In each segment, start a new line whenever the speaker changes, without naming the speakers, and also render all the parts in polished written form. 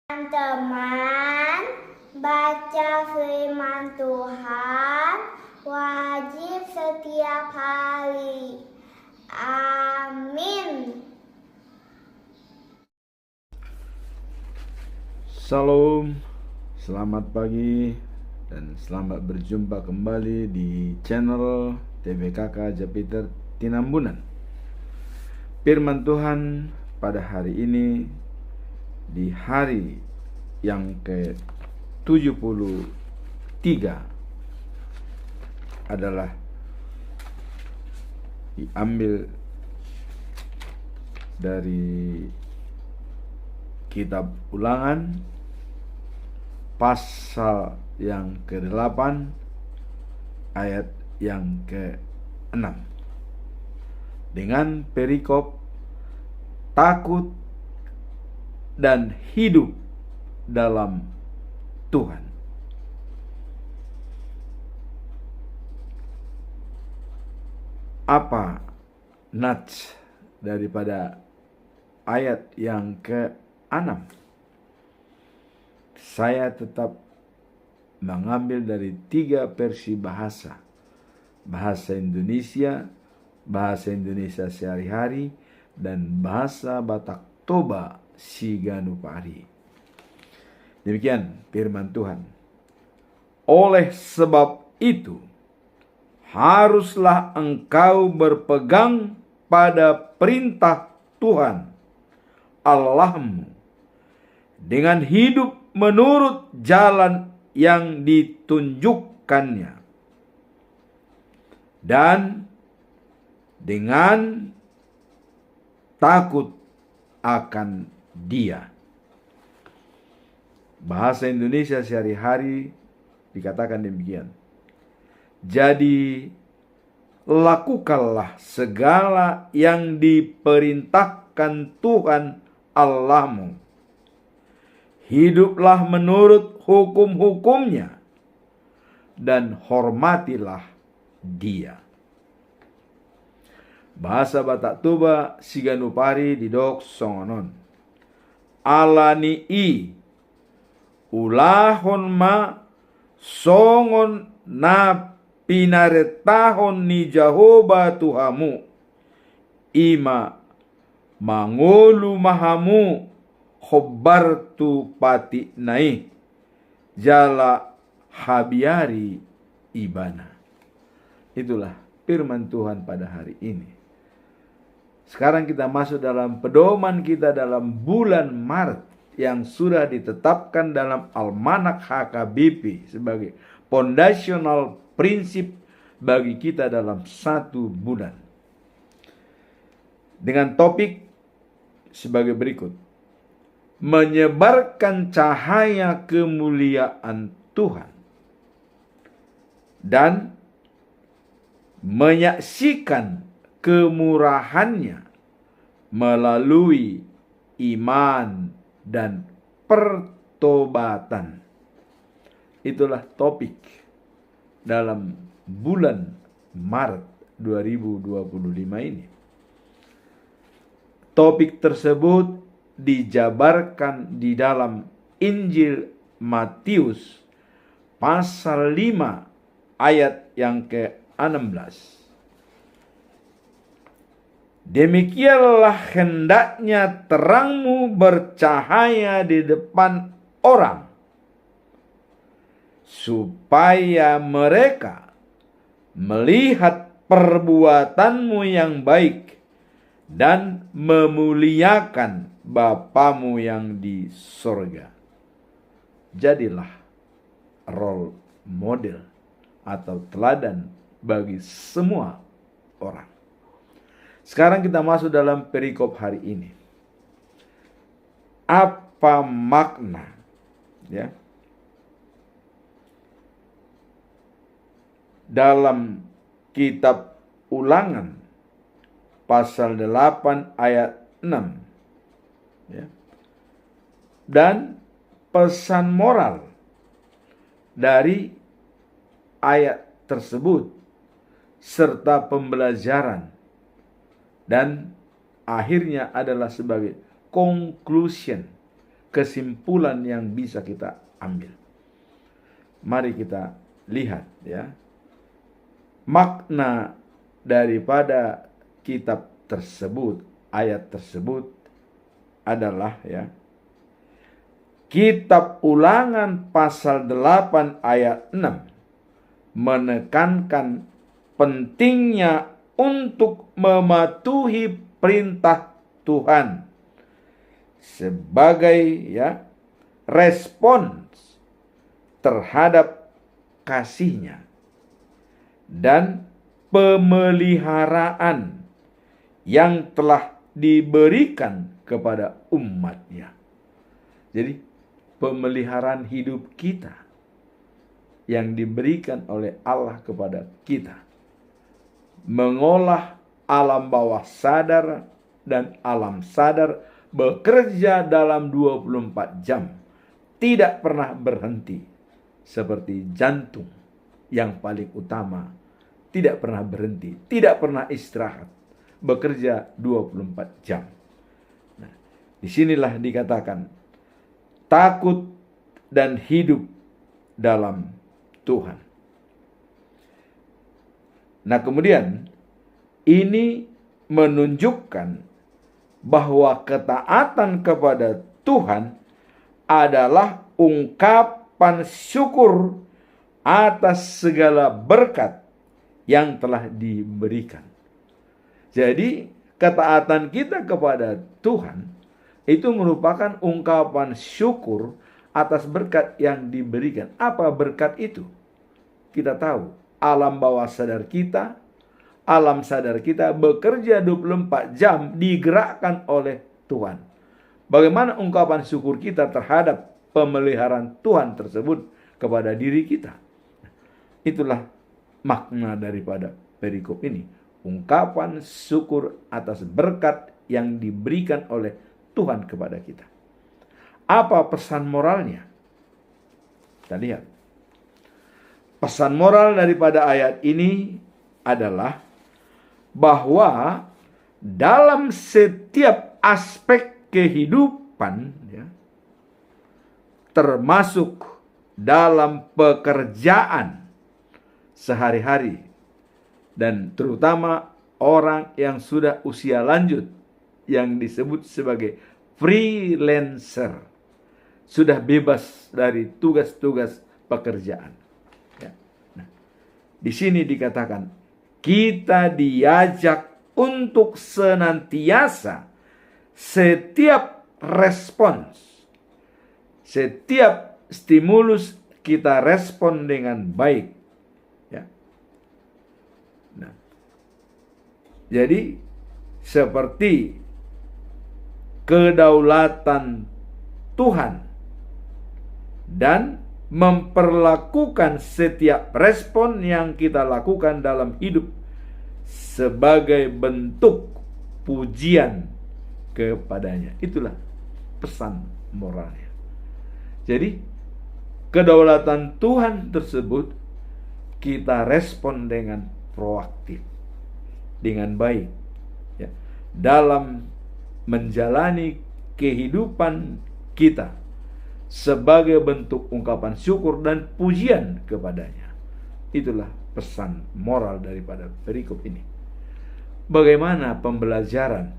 Teman-teman, baca firman Tuhan wajib setiap hari. Amin.
Salam, selamat pagi dan selamat berjumpa kembali di channel TVKK Jupiter Tinambunan. Firman Tuhan pada hari ini di hari yang ke-73 adalah diambil dari kitab Ulangan pasal yang ke-8 ayat yang ke-6 dengan perikop takut dan hidup dalam Tuhan. Apa nats daripada ayat yang ke-6? Saya tetap mengambil dari 3 versi bahasa. Bahasa Indonesia sehari-hari, dan bahasa Batak Toba Siganupari. Demikian firman Tuhan. Oleh sebab itu, haruslah engkau berpegang pada perintah Tuhan Allahmu dengan hidup menurut jalan yang ditunjukkannya, dan dengan takut akan Dia. Bahasa Indonesia sehari-hari dikatakan demikian. Jadi, lakukanlah segala yang diperintahkan Tuhan Allahmu. Hiduplah menurut hukum-hukumnya dan hormatilah Dia. Bahasa Batak Toba Siganupari didok songonon. Alani i ulahon ma songon na pinaretahon ni Jehovah Tuhamu. Ima mangolu mahamu khobartu pati nai jala habiari ibana. Itulah firman Tuhan pada hari ini. Sekarang kita masuk dalam pedoman kita dalam bulan Maret yang sudah ditetapkan dalam Almanak HKBP sebagai fondasional prinsip bagi kita dalam 1 bulan. Dengan topik sebagai berikut. Menyebarkan cahaya kemuliaan Tuhan dan menyaksikan kemurahannya melalui iman dan pertobatan. Itulah topik dalam bulan Maret 2025 ini. Topik tersebut dijabarkan di dalam Injil Matius pasal 5 ayat yang ke-16. Demikianlah hendaknya terangmu bercahaya di depan orang, supaya mereka melihat perbuatanmu yang baik dan memuliakan Bapamu yang di sorga. Jadilah role model atau teladan bagi semua orang. Sekarang kita masuk dalam perikop hari ini. Apa makna dalam kitab Ulangan pasal 8 ayat 6 dan pesan moral dari ayat tersebut serta pembelajaran, dan akhirnya adalah sebagai conclusion kesimpulan yang bisa kita ambil. Mari kita lihat ya, makna daripada kitab tersebut, ayat tersebut adalah ya, Kitab Ulangan pasal 8 ayat 6 menekankan pentingnya untuk mematuhi perintah Tuhan sebagai ya respons terhadap kasih-Nya dan pemeliharaan yang telah diberikan kepada umat-Nya. Jadi pemeliharaan hidup kita yang diberikan oleh Allah kepada kita, mengolah alam bawah sadar dan alam sadar, bekerja dalam 24 jam, tidak pernah berhenti, seperti jantung yang paling utama, tidak pernah berhenti, tidak pernah istirahat, bekerja 24 jam. Nah, disinilah dikatakan takut dan hidup dalam Tuhan. Nah, kemudian ini menunjukkan bahwa ketaatan kepada Tuhan adalah ungkapan syukur atas segala berkat yang telah diberikan. Jadi, ketaatan kita kepada Tuhan itu merupakan ungkapan syukur atas berkat yang diberikan. Apa berkat itu? Kita tahu, alam bawah sadar kita, alam sadar kita bekerja 24 jam digerakkan oleh Tuhan. Bagaimana ungkapan syukur kita terhadap pemeliharaan Tuhan tersebut kepada diri kita? Itulah makna daripada perikop ini. Ungkapan syukur atas berkat yang diberikan oleh Tuhan kepada kita. Apa pesan moralnya? Kita lihat. Pesan moral daripada ayat ini adalah bahwa dalam setiap aspek kehidupan, ya, termasuk dalam pekerjaan sehari-hari, dan terutama orang yang sudah usia lanjut, yang disebut sebagai freelancer, sudah bebas dari tugas-tugas pekerjaan. Ya. Nah, di sini dikatakan kita diajak untuk senantiasa setiap respons, setiap stimulus kita respon dengan baik. Ya. Nah, jadi seperti kedaulatan Tuhan dan memperlakukan setiap respon yang kita lakukan dalam hidup sebagai bentuk pujian kepadanya. Itulah pesan moralnya. Jadi kedaulatan Tuhan tersebut kita respon dengan proaktif, dengan baik, ya, dalam menjalani kehidupan kita sebagai bentuk ungkapan syukur dan pujian kepadanya. Itulah pesan moral daripada perikop ini. Bagaimana pembelajaran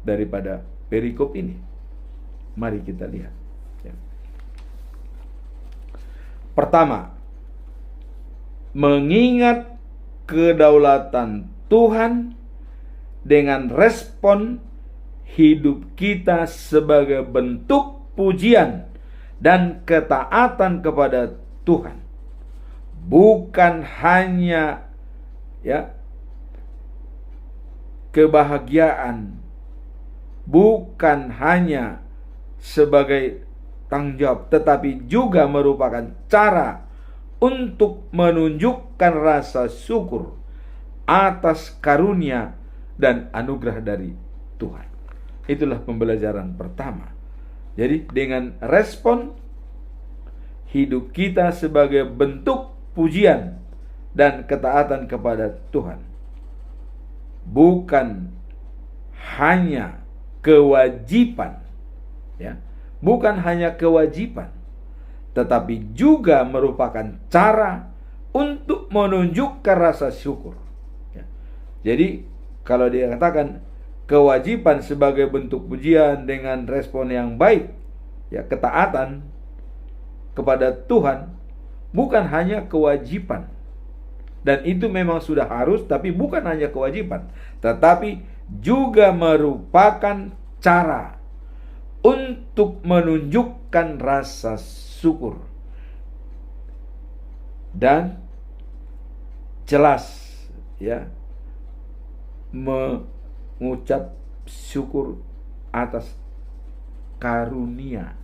daripada perikop ini? Mari kita lihat. Ya. Pertama, mengingat kedaulatan Tuhan dengan respon hidup kita sebagai bentuk pujian dan ketaatan kepada Tuhan. Bukan hanya ya kebahagiaan, bukan hanya sebagai tanggung jawab, tetapi juga merupakan cara untuk menunjukkan rasa syukur atas karunia dan anugerah dari Tuhan. Itulah pembelajaran pertama. Jadi dengan respon hidup kita sebagai bentuk pujian dan ketaatan kepada Tuhan, bukan hanya kewajiban, ya, bukan hanya kewajiban, tetapi juga merupakan cara untuk menunjukkan rasa syukur. Ya. Jadi kalau dia katakan kewajiban sebagai bentuk pujian dengan respon yang baik, ya, ketaatan kepada Tuhan bukan hanya kewajiban, dan itu memang sudah harus, tapi bukan hanya kewajiban, tetapi juga merupakan cara untuk menunjukkan rasa syukur dan jelas, ya, mengucap syukur atas karunia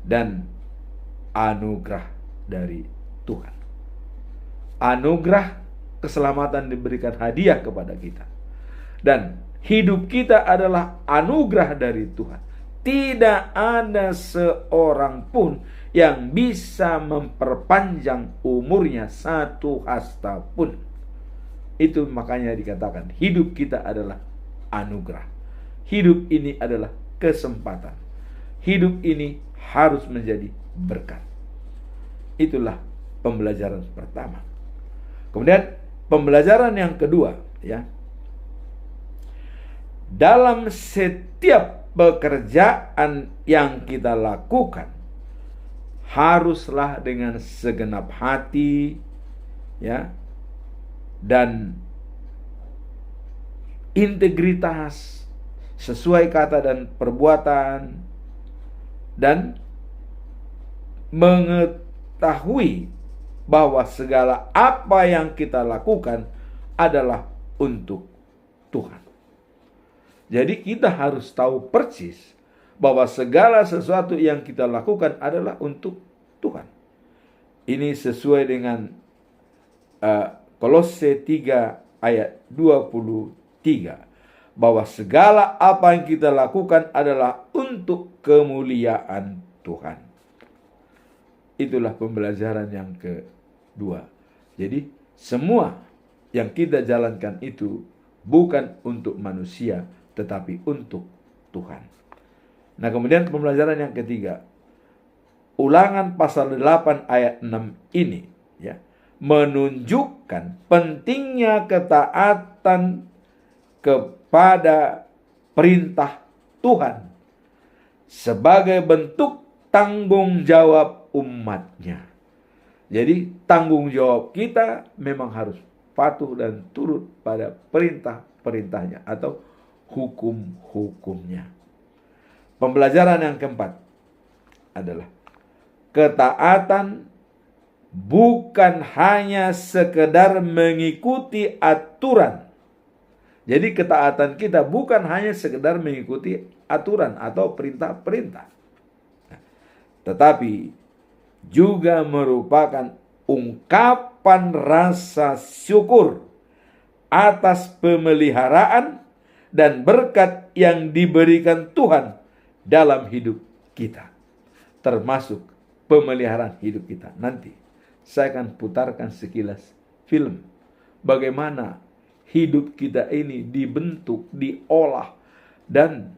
dan anugerah dari Tuhan. Anugerah keselamatan diberikan hadiah kepada kita, dan hidup kita adalah anugerah dari Tuhan. Tidak ada seorang pun yang bisa memperpanjang umurnya satu hasta pun. Itu makanya dikatakan hidup kita adalah anugerah. Hidup ini adalah kesempatan. Hidup ini harus menjadi berkat. Itulah pembelajaran pertama. Kemudian pembelajaran yang kedua, ya. Dalam setiap pekerjaan yang kita lakukan haruslah dengan segenap hati, ya, dan integritas sesuai kata dan perbuatan, dan mengetahui bahwa segala apa yang kita lakukan adalah untuk Tuhan. Jadi kita harus tahu persis bahwa segala sesuatu yang kita lakukan adalah untuk Tuhan. Ini sesuai dengan Kolose 3 ayat 23, bahwa segala apa yang kita lakukan adalah untuk kemuliaan Tuhan. Itulah pembelajaran yang kedua. Jadi semua yang kita jalankan itu bukan untuk manusia, tetapi untuk Tuhan. Nah, kemudian pembelajaran yang ketiga, Ulangan pasal 8 ayat 6 ini, ya, menunjukkan pentingnya ketaatan kepada perintah Tuhan sebagai bentuk tanggung jawab umatnya. Jadi tanggung jawab kita memang harus patuh dan turut pada perintah-perintahnya atau hukum-hukumnya. Pembelajaran yang keempat adalah ketaatan bukan hanya sekedar mengikuti aturan. Jadi ketaatan kita bukan hanya sekedar mengikuti aturan atau perintah-perintah, tetapi juga merupakan ungkapan rasa syukur atas pemeliharaan dan berkat yang diberikan Tuhan dalam hidup kita, termasuk pemeliharaan hidup kita. Nanti saya akan putarkan sekilas film bagaimana hidup kita ini dibentuk, diolah, dan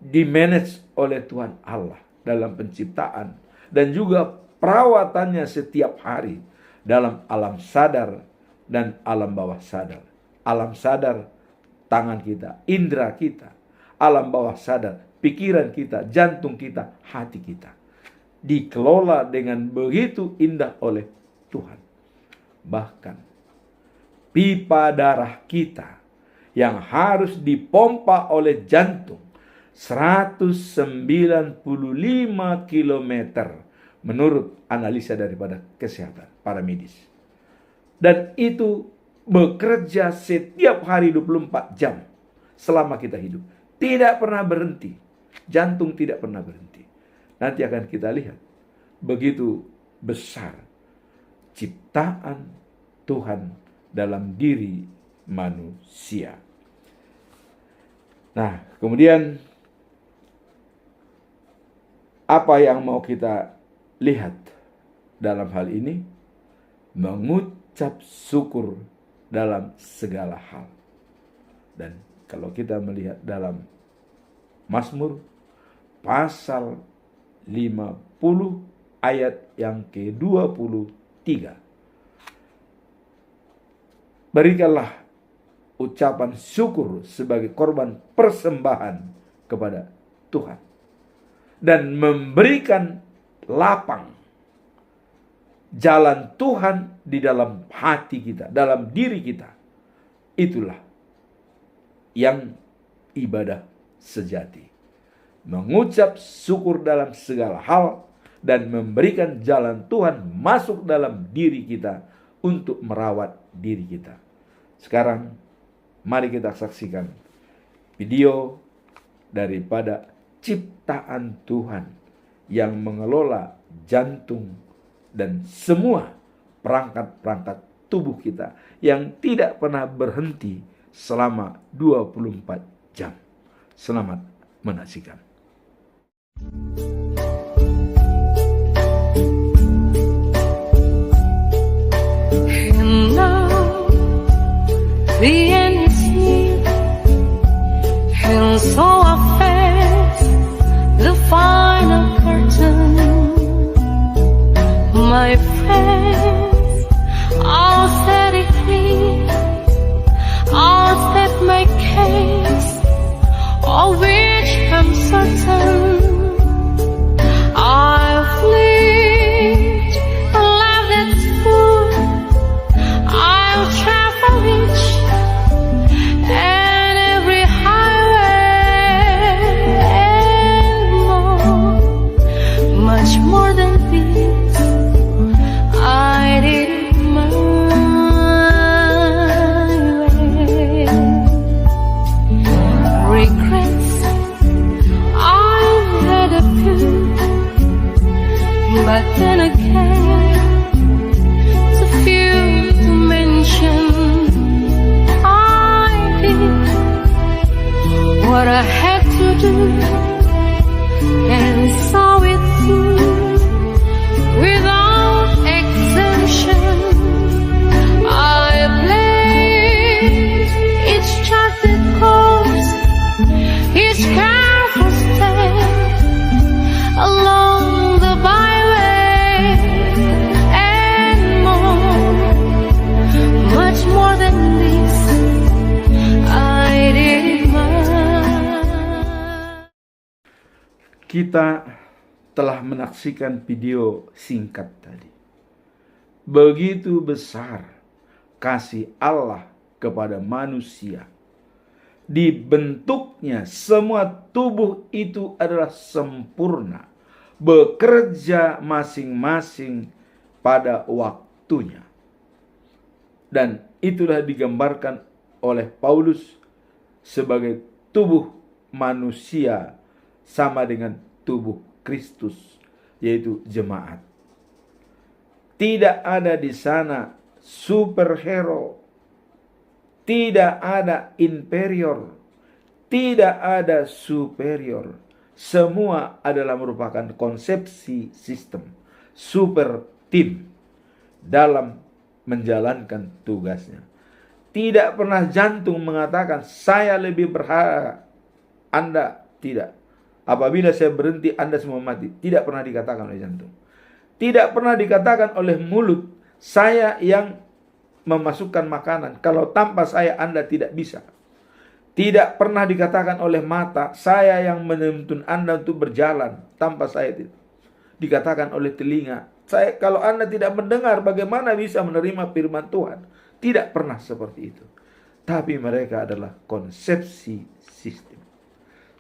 dimanage oleh Tuhan Allah dalam penciptaan dan juga perawatannya setiap hari dalam alam sadar dan alam bawah sadar. Alam sadar, tangan kita, indera kita. Alam bawah sadar, pikiran kita, jantung kita, hati kita. Dikelola dengan begitu indah oleh Tuhan. Bahkan pipa darah kita yang harus dipompa oleh jantung 195 km menurut analisa daripada kesehatan para medis. Dan itu bekerja setiap hari 24 jam selama kita hidup. Tidak pernah berhenti. Jantung tidak pernah berhenti. Nanti akan kita lihat begitu besar ciptaan Tuhan dalam diri manusia. Nah, kemudian apa yang mau kita lihat dalam hal ini? Mengucap syukur dalam segala hal. Dan kalau kita melihat dalam Mazmur pasal 50 ayat yang ke-23. Berikanlah ucapan syukur sebagai korban persembahan kepada Tuhan, dan memberikan lapang jalan Tuhan di dalam hati kita, dalam diri kita. Itulah yang ibadah sejati. Mengucap syukur dalam segala hal dan memberikan jalan Tuhan masuk dalam diri kita untuk merawat diri kita. Sekarang mari kita saksikan video daripada ciptaan Tuhan yang mengelola jantung dan semua perangkat-perangkat tubuh kita yang tidak pernah berhenti selama 24 jam. Selamat menyaksikan.
And now the end is near, and so I face the final curtain. My friends, I'll set it clear, I'll state my case, of which I'm certain. I've lived a life that's full, I'll travel each and every highway and more, much more than this I did it my way. Regrets, I've had a few, but then again, too few to mention. I did what I had to do and saw it through without exemption. I played each charted course, each careful step along the byway and more, much more than this I did mine.
Kita telah menyaksikan video singkat tadi. Begitu besar kasih Allah kepada manusia. Dibentuknya semua tubuh itu adalah sempurna, bekerja masing-masing pada waktunya. Dan itulah digambarkan oleh Paulus sebagai tubuh manusia sama dengan tubuh Kristus, yaitu jemaat. Tidak ada di sana superhero, tidak ada inferior, tidak ada superior. Semua adalah merupakan konsepsi sistem super tim dalam menjalankan tugasnya. Tidak pernah jantung mengatakan saya lebih berhak, Anda tidak. Apabila saya berhenti, Anda semua mati. Tidak pernah dikatakan oleh jantung. Tidak pernah dikatakan oleh mulut, saya yang memasukkan makanan. Kalau tanpa saya, Anda tidak bisa. Tidak pernah dikatakan oleh mata, saya yang menuntun Anda untuk berjalan. Tanpa saya tidak. Dikatakan oleh telinga, kalau Anda tidak mendengar, bagaimana bisa menerima firman Tuhan? Tidak pernah seperti itu. Tapi mereka adalah konsepsi sistem.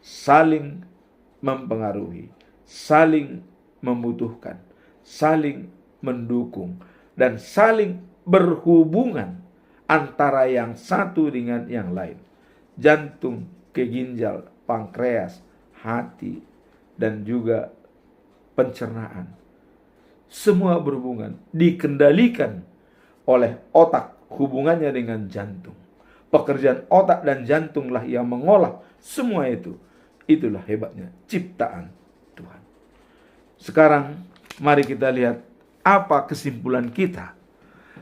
Saling mempengaruhi, saling membutuhkan, saling mendukung, dan saling berhubungan antara yang satu dengan yang lain. Jantung ke ginjal, pankreas, hati, dan juga pencernaan. Semua berhubungan, dikendalikan oleh otak, hubungannya dengan jantung. Pekerjaan otak dan jantunglah yang mengolah semua itu. Itulah hebatnya ciptaan Tuhan. Sekarang mari kita lihat apa kesimpulan kita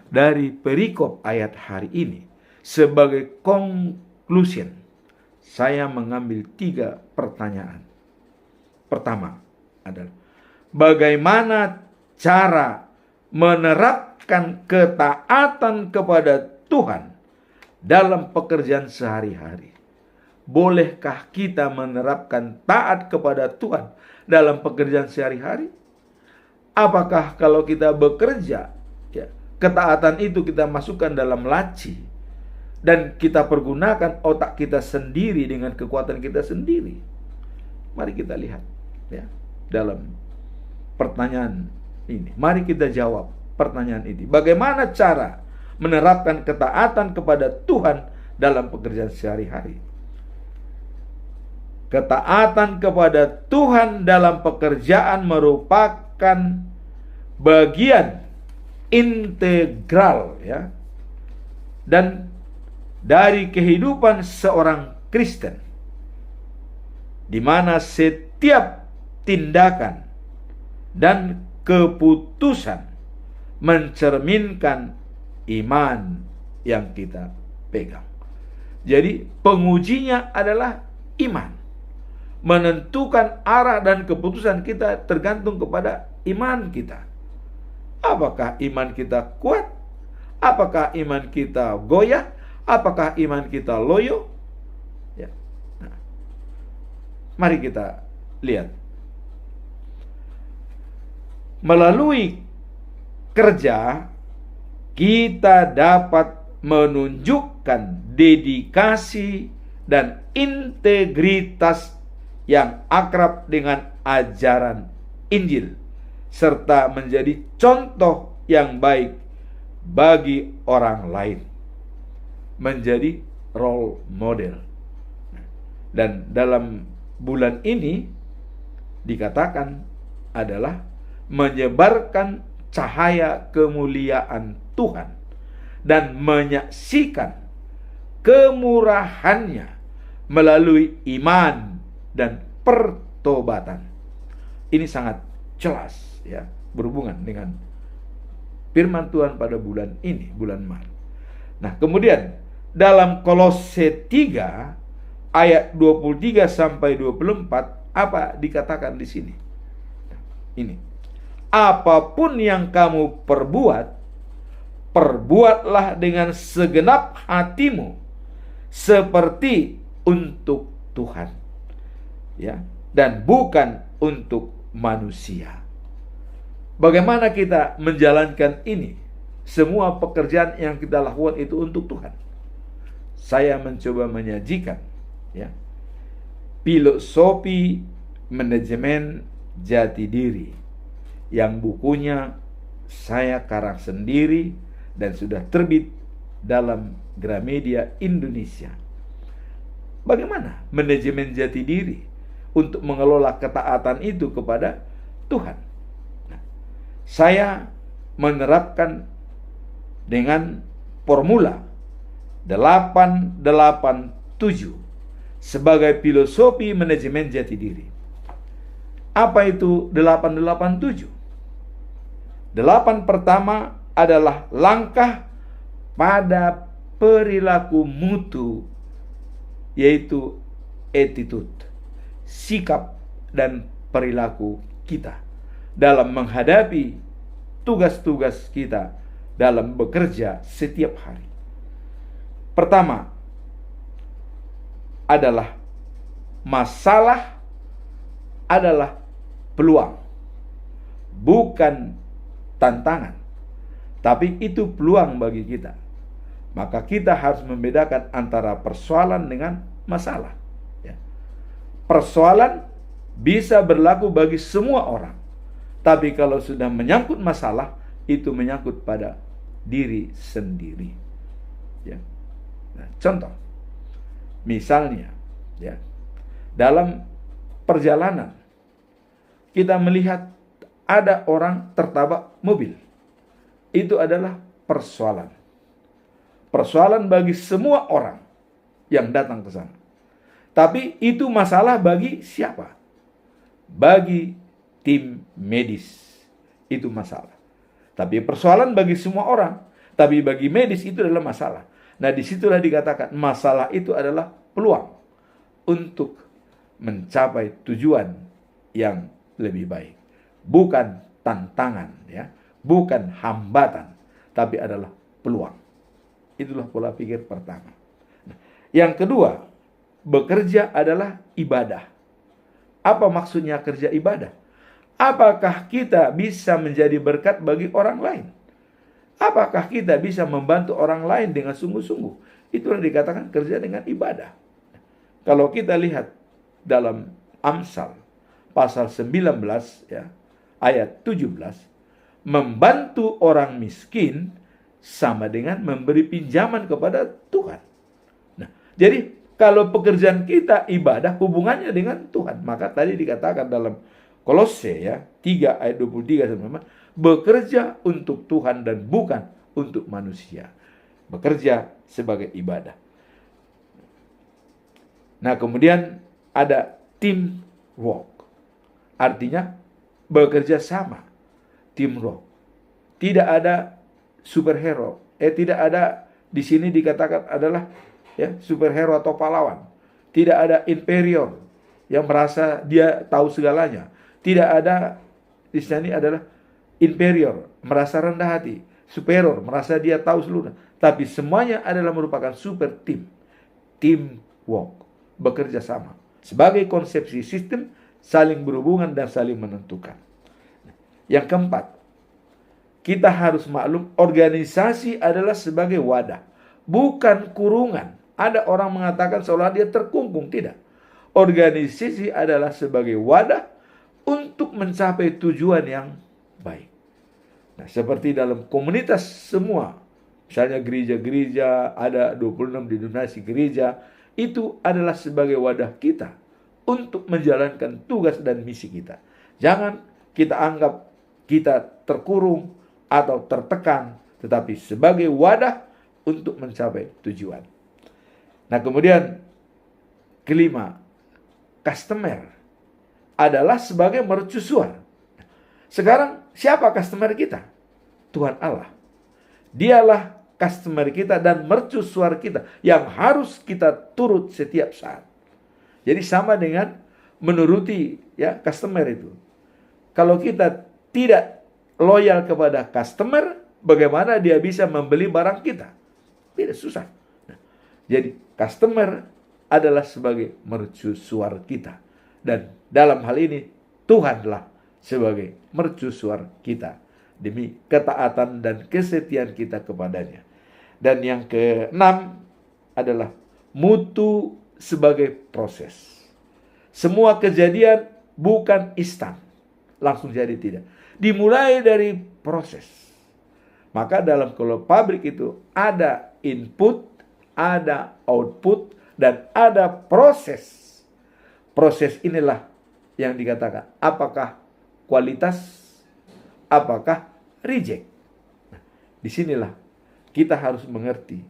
dari perikop ayat hari ini. Sebagai conclusion, saya mengambil 3 pertanyaan. pertama adalah bagaimana cara menerapkan ketaatan kepada Tuhan dalam pekerjaan sehari-hari. Bolehkah kita menerapkan taat kepada Tuhan dalam pekerjaan sehari-hari? Apakah kalau kita bekerja, ya, ketaatan itu kita masukkan dalam laci dan kita pergunakan otak kita sendiri dengan kekuatan kita sendiri? Mari kita lihat, ya, dalam pertanyaan ini. Mari kita jawab pertanyaan ini. Bagaimana cara menerapkan ketaatan kepada Tuhan dalam pekerjaan sehari-hari? Ketaatan kepada Tuhan dalam pekerjaan merupakan bagian integral, ya, dan dari kehidupan seorang Kristen, di mana setiap tindakan dan keputusan mencerminkan iman yang kita pegang. Jadi pengujinya adalah iman. Menentukan arah dan keputusan kita tergantung kepada iman kita. Apakah iman kita kuat? Apakah iman kita goyah? Apakah iman kita loyo? Ya. Nah, mari kita lihat. Melalui kerja, kita dapat menunjukkan dedikasi dan integritas yang akrab dengan ajaran Injil, serta menjadi contoh yang baik bagi orang lain, menjadi role model. Dan dalam bulan ini dikatakan adalah menyebarkan cahaya kemuliaan Tuhan dan menyaksikan kemurahannya melalui iman dan pertobatan. Ini sangat jelas, ya, berhubungan dengan firman Tuhan pada bulan ini, bulan Maret. Nah, kemudian dalam Kolose 3 ayat 23 sampai 24 apa dikatakan di sini? Ini. Apapun yang kamu perbuat, perbuatlah dengan segenap hatimu seperti untuk Tuhan, ya, dan bukan untuk manusia. Bagaimana kita menjalankan ini? Semua pekerjaan yang kita lakukan itu untuk Tuhan. Saya mencoba menyajikan, ya, filosofi manajemen jati diri yang bukunya saya karang sendiri dan sudah terbit dalam Gramedia Indonesia. Bagaimana manajemen jati diri untuk mengelola ketaatan itu kepada Tuhan? Nah, saya menerapkan dengan formula 887 sebagai filosofi manajemen jati diri. Apa itu 887? 8 pertama adalah langkah pada perilaku mutu, yaitu attitude, sikap dan perilaku kita dalam menghadapi tugas-tugas kita dalam bekerja setiap hari. Pertama adalah masalah adalah peluang, bukan tantangan, tapi itu peluang bagi kita. Maka kita harus membedakan antara persoalan dengan masalah, ya. Persoalan bisa berlaku bagi semua orang, tapi kalau sudah menyangkut masalah, itu menyangkut pada diri sendiri, ya. Nah, contoh, misalnya, ya, dalam perjalanan kita melihat ada orang tertabrak mobil. Itu adalah persoalan. Persoalan bagi semua orang yang datang ke sana. Tapi itu masalah bagi siapa? Bagi tim medis. Itu masalah. Tapi persoalan bagi semua orang. Tapi bagi medis itu adalah masalah. Nah, disitulah dikatakan masalah itu adalah peluang untuk mencapai tujuan yang lebih baik. Bukan tantangan, ya, bukan hambatan, tapi adalah peluang. Itulah pola pikir pertama. Yang kedua, bekerja adalah ibadah. Apa maksudnya kerja ibadah? Apakah kita bisa menjadi berkat bagi orang lain? Apakah kita bisa membantu orang lain dengan sungguh-sungguh? Itulah dikatakan kerja dengan ibadah. Kalau kita lihat dalam Amsal pasal 19 ya, ayat 17, membantu orang miskin sama dengan memberi pinjaman kepada Tuhan. Nah, jadi kalau pekerjaan kita ibadah, hubungannya dengan Tuhan. Maka tadi dikatakan dalam Kolose ya, 3 ayat 23 sampai 5, bekerja untuk Tuhan dan bukan untuk manusia. Bekerja sebagai ibadah. Nah, kemudian ada teamwork. Artinya bekerja sama. Teamwork. Tidak ada superhero. Tidak ada di sini dikatakan adalah ya superhero atau pahlawan. Tidak ada inferior yang merasa dia tahu segalanya. Tidak ada di sini adalah inferior, merasa rendah hati. Superior, merasa dia tahu seluruhnya. Tapi semuanya adalah merupakan super team. Teamwork. Bekerja sama. Sebagai konsepsi sistem, saling berhubungan dan saling menentukan. Yang keempat, kita harus maklum organisasi adalah sebagai wadah. Bukan kurungan. Ada orang mengatakan seolah dia terkungkung. Tidak. Organisasi adalah sebagai wadah untuk mencapai tujuan yang baik. Nah, seperti dalam komunitas semua, misalnya gereja-gereja, ada 26 denominasi gereja, itu adalah sebagai wadah kita untuk menjalankan tugas dan misi kita. Jangan kita anggap kita terkurung atau tertekan, tetapi sebagai wadah untuk mencapai tujuan. Nah, kemudian kelima, customer adalah sebagai mercusuar. Sekarang siapa customer kita? Tuhan Allah. Dialah customer kita dan mercusuar kita yang harus kita turut setiap saat. Jadi sama dengan menuruti ya customer itu. Kalau kita tidak loyal kepada customer, bagaimana dia bisa membeli barang kita? Tidak, susah. Nah, jadi customer adalah sebagai mercusuar kita. Dan dalam hal ini Tuhanlah sebagai mercusuar kita demi ketaatan dan kesetiaan kita kepadanya. Dan yang keenam adalah mutu sebagai proses. Semua kejadian bukan instan, langsung jadi, tidak. Dimulai dari proses. Maka dalam kalau pabrik itu ada input, ada output, dan ada proses. Proses inilah yang dikatakan apakah kualitas, apakah reject. Nah, disinilah kita harus mengerti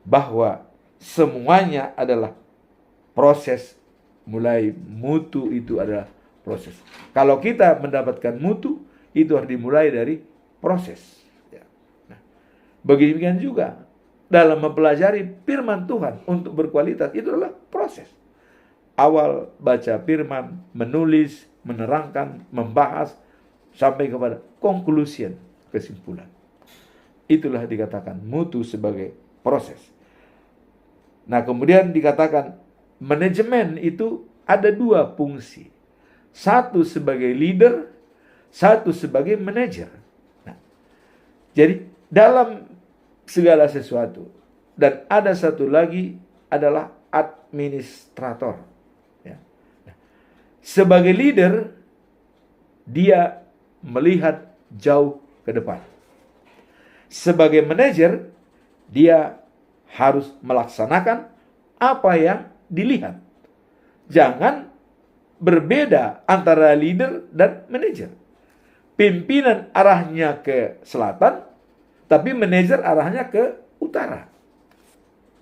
bahwa semuanya adalah proses. Mulai mutu itu adalah proses. Kalau kita mendapatkan mutu, itu harus dimulai dari proses. Nah, beginian juga dalam mempelajari firman Tuhan untuk berkualitas, itu adalah proses. Awal baca firman, menulis, menerangkan, membahas, sampai kepada conclusion, kesimpulan. Itulah dikatakan mutu sebagai proses. Nah, kemudian dikatakan manajemen itu ada dua fungsi. Satu sebagai leader, satu sebagai manajer. Nah, jadi dalam segala sesuatu. Dan ada satu lagi adalah administrator. Ya. Sebagai leader, dia melihat jauh ke depan. Sebagai manajer, dia harus melaksanakan apa yang dilihat. Jangan berbeda antara leader dan manajer. Pimpinan arahnya ke selatan, tapi manajer arahnya ke utara.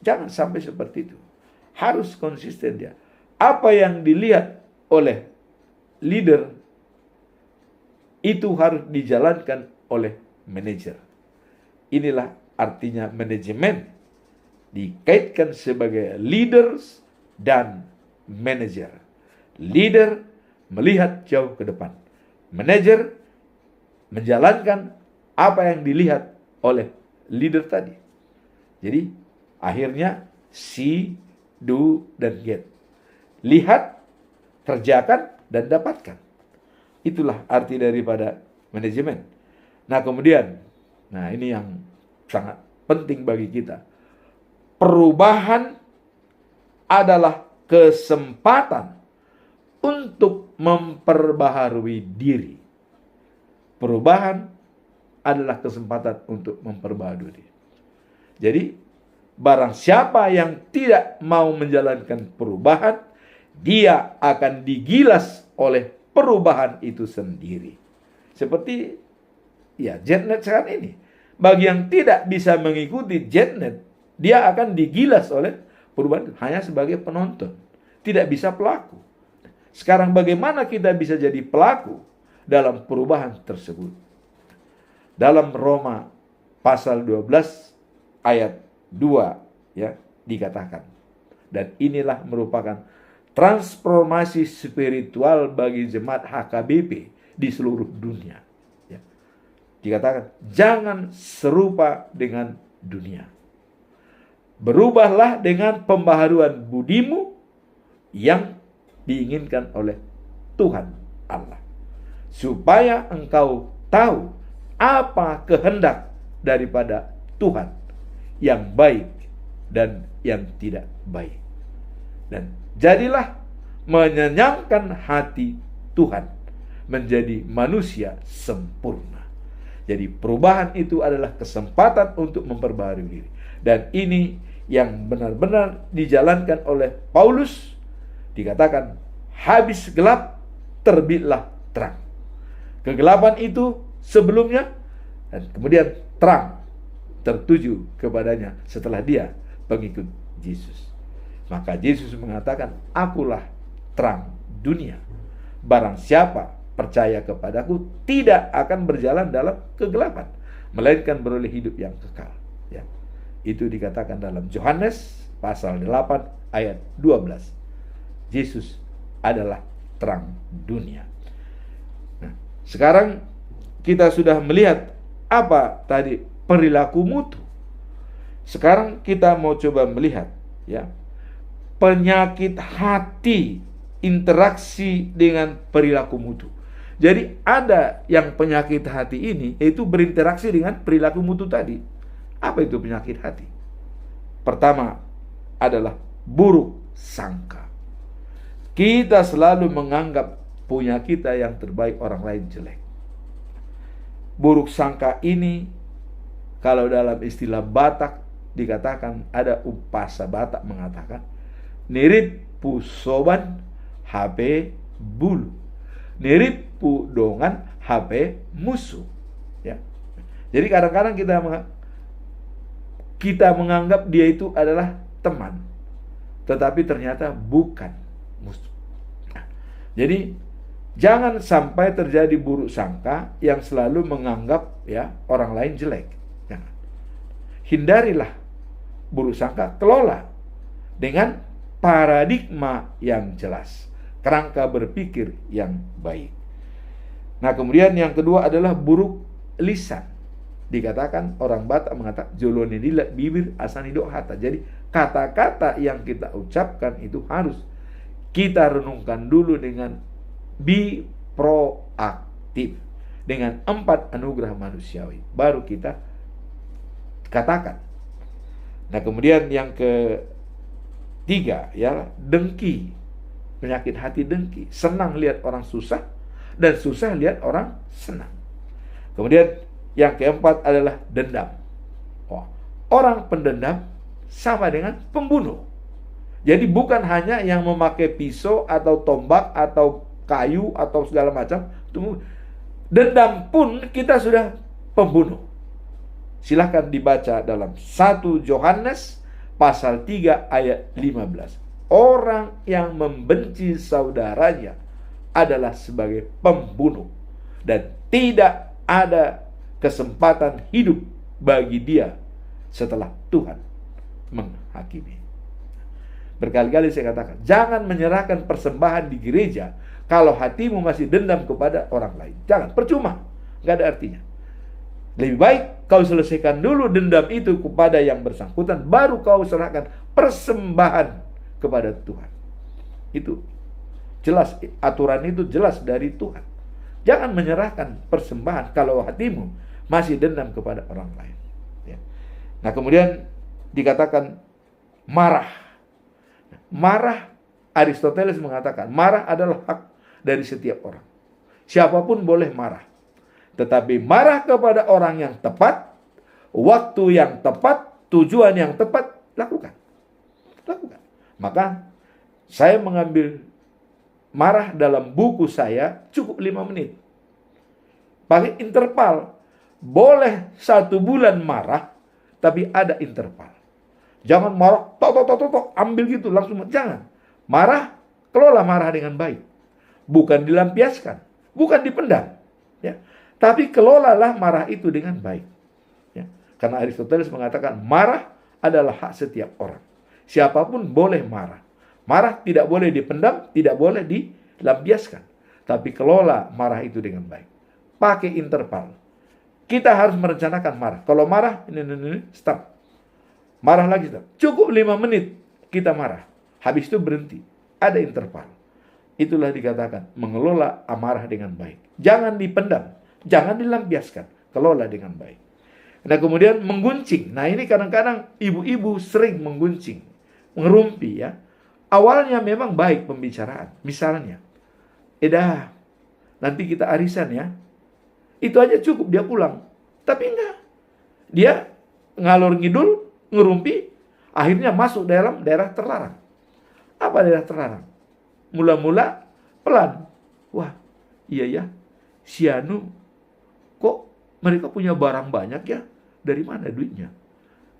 Jangan sampai seperti itu. Harus konsisten dia. Apa yang dilihat oleh leader, itu harus dijalankan oleh manajer. Inilah artinya manajemen. Dikaitkan sebagai leaders dan manager. Leader melihat jauh ke depan. Manajer menjalankan apa yang dilihat oleh leader tadi. Jadi akhirnya see, do, dan get. Lihat, kerjakan, dan dapatkan. Itulah arti daripada manajemen. Nah kemudian, ini yang sangat penting bagi kita. Perubahan adalah kesempatan untuk memperbaharui diri. Perubahan adalah kesempatan untuk memperbaharui diri. Jadi, barang siapa yang tidak mau menjalankan perubahan, dia akan digilas oleh perubahan itu sendiri. Seperti Jetnet sekarang ini. Bagi yang tidak bisa mengikuti Jetnet, dia akan digilas oleh perubahan hanya sebagai penonton. Tidak bisa pelaku. Sekarang bagaimana kita bisa jadi pelaku dalam perubahan tersebut? Dalam Roma pasal 12 ayat 2 dikatakan. Dan inilah merupakan transformasi spiritual bagi jemaat HKBP di seluruh dunia. Dikatakan, jangan serupa dengan dunia. Berubahlah dengan pembaharuan budimu yang diinginkan oleh Tuhan Allah, supaya engkau tahu apa kehendak daripada Tuhan yang baik dan yang tidak baik. Dan jadilah menyenangkan hati Tuhan, menjadi manusia sempurna. Jadi perubahan itu adalah kesempatan untuk memperbaharui diri. Dan ini yang benar-benar dijalankan oleh Paulus. Dikatakan, habis gelap, terbitlah terang. Kegelapan itu sebelumnya, dan kemudian terang tertuju kepadanya setelah dia pengikut Yesus. Maka Yesus mengatakan, akulah terang dunia. Barang siapa percaya kepadaku tidak akan berjalan dalam kegelapan, melainkan beroleh hidup yang kekal. Itu dikatakan dalam Yohanes pasal 8 ayat 12. Yesus adalah terang dunia. Nah, sekarang kita sudah melihat apa tadi perilaku mutu. Sekarang kita mau coba melihat penyakit hati, interaksi dengan perilaku mutu. Jadi ada yang penyakit hati ini yaitu berinteraksi dengan perilaku mutu tadi. Apa itu penyakit hati? Pertama adalah buruk sangka. Kita selalu menganggap punya kita yang terbaik, orang lain jelek. Buruk sangka ini, kalau dalam istilah Batak dikatakan, ada upasa Batak mengatakan, nirit pusoban HP bulu, nirit pu dongan HP musuh. Jadi kadang-kadang kita menganggap dia itu adalah teman, tetapi ternyata bukan musuh. Jadi jangan sampai terjadi buruk sangka yang selalu menganggap orang lain jelek. Jangan. Hindarilah buruk sangka, kelola dengan paradigma yang jelas, kerangka berpikir yang baik. Nah, kemudian yang kedua adalah buruk lisan. Dikatakan orang Batak mengatakan jolone dilat bibir asani dok hata. Jadi kata-kata yang kita ucapkan itu harus kita renungkan dulu dengan proaktif, dengan 4 anugerah manusiawi, baru kita katakan. Nah, kemudian yang ketiga dengki. Penyakit hati dengki, senang lihat orang susah dan susah lihat orang senang. Kemudian yang keempat adalah dendam. Orang pendendam sama dengan pembunuh. Jadi bukan hanya yang memakai pisau atau tombak atau kayu atau segala macam. Dendam pun kita sudah pembunuh. Silahkan dibaca dalam 1 Yohanes pasal 3 ayat 15. Orang yang membenci saudaranya adalah sebagai pembunuh, dan tidak ada kesempatan hidup bagi dia setelah Tuhan menghakimi. Berkali-kali saya katakan, jangan menyerahkan persembahan di gereja kalau hatimu masih dendam kepada orang lain. Jangan, percuma, nggak ada artinya. Lebih baik kau selesaikan dulu dendam itu kepada yang bersangkutan, baru kau serahkan persembahan kepada Tuhan. Itu jelas, aturan itu jelas dari Tuhan. Jangan menyerahkan persembahan kalau hatimu masih dendam kepada orang lain. Ya. Nah, kemudian dikatakan marah. Marah, Aristoteles mengatakan marah adalah hak dari setiap orang. Siapapun boleh marah. Tetapi marah kepada orang yang tepat, waktu yang tepat, tujuan yang tepat, lakukan. Lakukan. Maka saya mengambil marah dalam buku saya cukup 5 menit. Pakai interval. Boleh 1 bulan marah, tapi ada interval. Jangan marah, tok, ambil gitu langsung. Jangan. Marah, kelola marah dengan baik. Bukan dilampiaskan, bukan dipendam. Ya. Tapi kelolalah marah itu dengan baik. Ya. Karena Aristoteles mengatakan marah adalah hak setiap orang. Siapapun boleh marah. Marah tidak boleh dipendam, tidak boleh dilampiaskan. Tapi kelola marah itu dengan baik. Pakai interval. Kita harus merencanakan marah. Kalau marah, ini, stop. Marah lagi, stop. Cukup 5 menit kita marah. Habis itu berhenti. Ada interval. Itulah dikatakan mengelola amarah dengan baik. Jangan dipendam. Jangan dilampiaskan. Kelola dengan baik. Nah, kemudian mengguncing. Nah, ini kadang-kadang ibu-ibu sering mengguncing. Ngerumpi ya. Awalnya memang baik pembicaraan. Misalnya, nanti kita arisan ya. Itu aja cukup dia pulang. Tapi enggak. Dia ngalor ngidul, ngerumpi, akhirnya masuk dalam daerah terlarang. Apa daerah terlarang? Mula-mula pelan. Wah, iya ya. Si Anu, kok mereka punya barang banyak ya? Dari mana duitnya?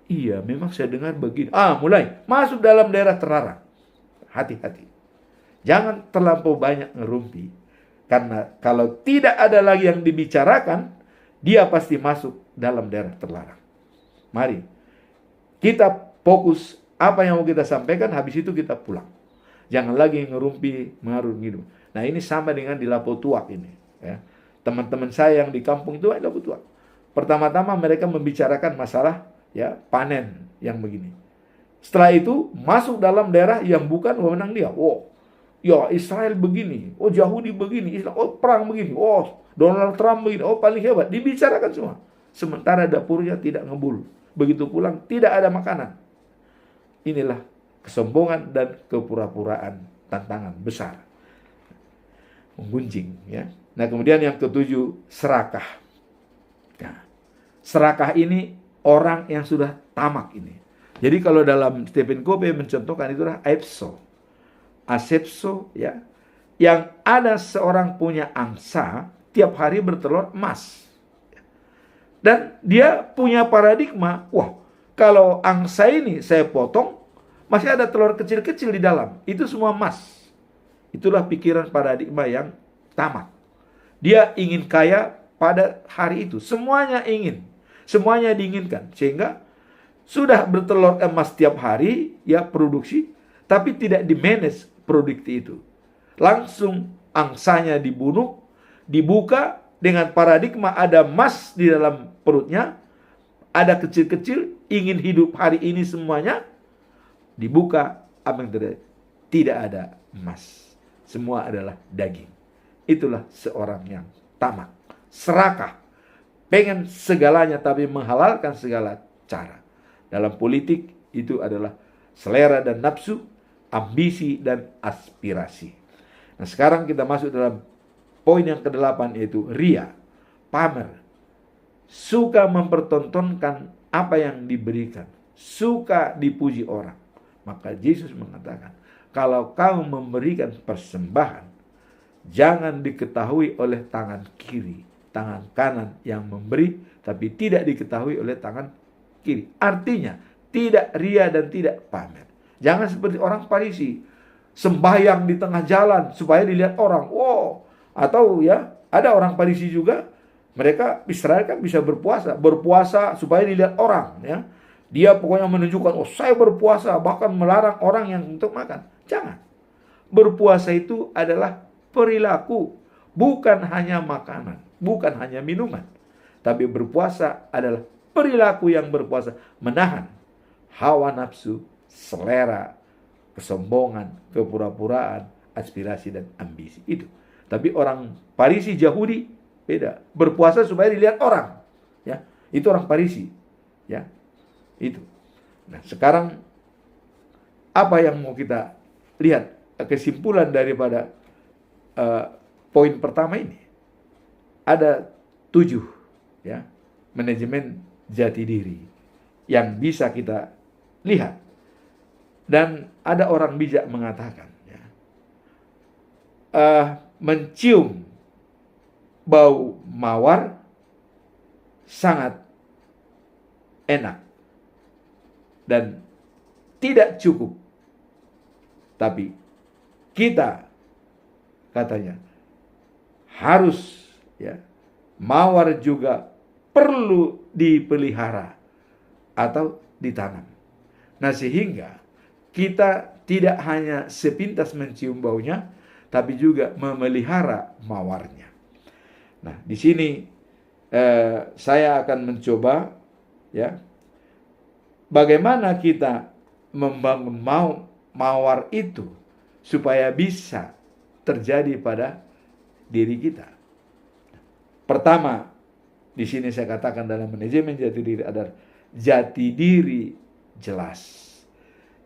Iya, memang saya dengar begini. Mulai masuk dalam daerah terlarang. Hati-hati. Jangan terlampau banyak ngerumpi. Karena kalau tidak ada lagi yang dibicarakan, dia pasti masuk dalam daerah terlarang. Mari, kita fokus apa yang mau kita sampaikan, habis itu kita pulang. Jangan lagi ngerumpi, mengarut ngidul. Nah, ini sama dengan di Lapo Tuak ini. Ya. Teman-teman saya yang di kampung itu di Lapo Tuak. Pertama-tama mereka membicarakan masalah ya panen yang begini. Setelah itu masuk dalam daerah yang bukan wewenang dia. Ya Israel begini, Yahudi begini, perang begini, Donald Trump begini, paling hebat. Dibicarakan semua. Sementara dapurnya tidak ngebul. Begitu pulang tidak ada makanan. Inilah kesombongan dan kepura-puraan, tantangan besar. Menggunjing ya. Nah, kemudian yang ketujuh, serakah. Nah, serakah ini orang yang sudah tamak ini. Jadi kalau dalam Stephen Covey mencontohkan itulah asepso ya, yang ada seorang punya angsa tiap hari bertelur emas, dan dia punya paradigma, kalau angsa ini saya potong masih ada telur kecil-kecil di dalam, itu semua emas. Itulah pikiran paradigma yang tamak. Dia ingin kaya pada hari itu, semuanya ingin, semuanya diinginkan, sehingga sudah bertelur emas tiap hari ya produksi, tapi tidak di-manage produksi itu. Langsung angsanya dibunuh, dibuka dengan paradigma ada emas di dalam perutnya, ada kecil-kecil, ingin hidup hari ini semuanya, dibuka, apa yang terjadi? Tidak ada emas. Semua adalah daging. Itulah seorang yang tamak, serakah, pengen segalanya tapi menghalalkan segala cara. Dalam politik itu adalah selera dan nafsu, ambisi dan aspirasi. Nah, sekarang kita masuk dalam poin yang ke-8, yaitu ria, pamer. Suka mempertontonkan apa yang diberikan, suka dipuji orang. Maka Yesus mengatakan, kalau kamu memberikan persembahan, jangan diketahui oleh tangan kiri, tangan kanan yang memberi, tapi tidak diketahui oleh tangan kiri. Artinya, tidak ria dan tidak pamer. Jangan seperti orang Farisi, sembahyang di tengah jalan supaya dilihat orang. Atau ya, ada orang Farisi juga, mereka Israel kan bisa berpuasa supaya dilihat orang ya. Dia pokoknya menunjukkan, oh saya berpuasa, bahkan melarang orang yang untuk makan. Jangan. Berpuasa itu adalah perilaku, bukan hanya makanan, bukan hanya minuman. Tapi berpuasa adalah perilaku yang berpuasa, menahan hawa nafsu, selera, kesombongan, kepura-puraan, aspirasi dan ambisi. Itu. Tapi orang Farisi Yahudi beda. Berpuasa supaya dilihat orang. Ya, itu orang Farisi. Ya, itu. Nah, sekarang apa yang mau kita lihat kesimpulan daripada poin pertama ini? Ada 7 ya, manajemen jati diri yang bisa kita lihat. Dan ada orang bijak mengatakan, ya, mencium bau mawar sangat enak dan tidak cukup. Tapi kita, katanya, harus, ya, mawar juga perlu dipelihara atau ditanam. Nah, sehingga kita tidak hanya sepintas mencium baunya, tapi juga memelihara mawarnya. Nah, di sini saya akan mencoba, ya, bagaimana kita membangun mawar itu supaya bisa terjadi pada diri kita. Pertama, di sini saya katakan dalam manajemen jati diri adalah jati diri jelas.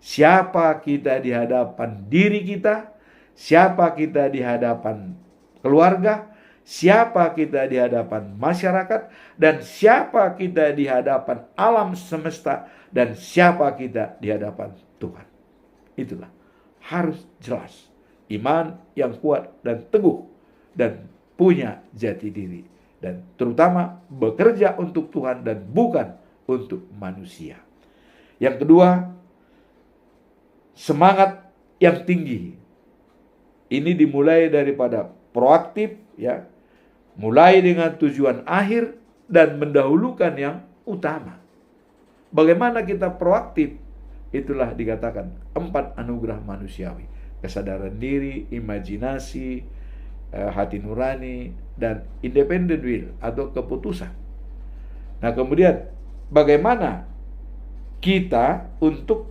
Siapa kita di hadapan diri kita, siapa kita di hadapan keluarga, siapa kita di hadapan masyarakat, dan siapa kita di hadapan alam semesta, dan siapa kita di hadapan Tuhan. Itulah harus jelas. Iman yang kuat dan teguh dan punya jati diri, dan terutama bekerja untuk Tuhan dan bukan untuk manusia. Yang kedua, semangat yang tinggi. Ini dimulai daripada proaktif, ya, mulai dengan tujuan akhir dan mendahulukan yang utama. Bagaimana kita proaktif? Itulah dikatakan 4 anugerah manusiawi: kesadaran diri, imajinasi, hati nurani, dan independent will atau keputusan. Nah, kemudian bagaimana kita untuk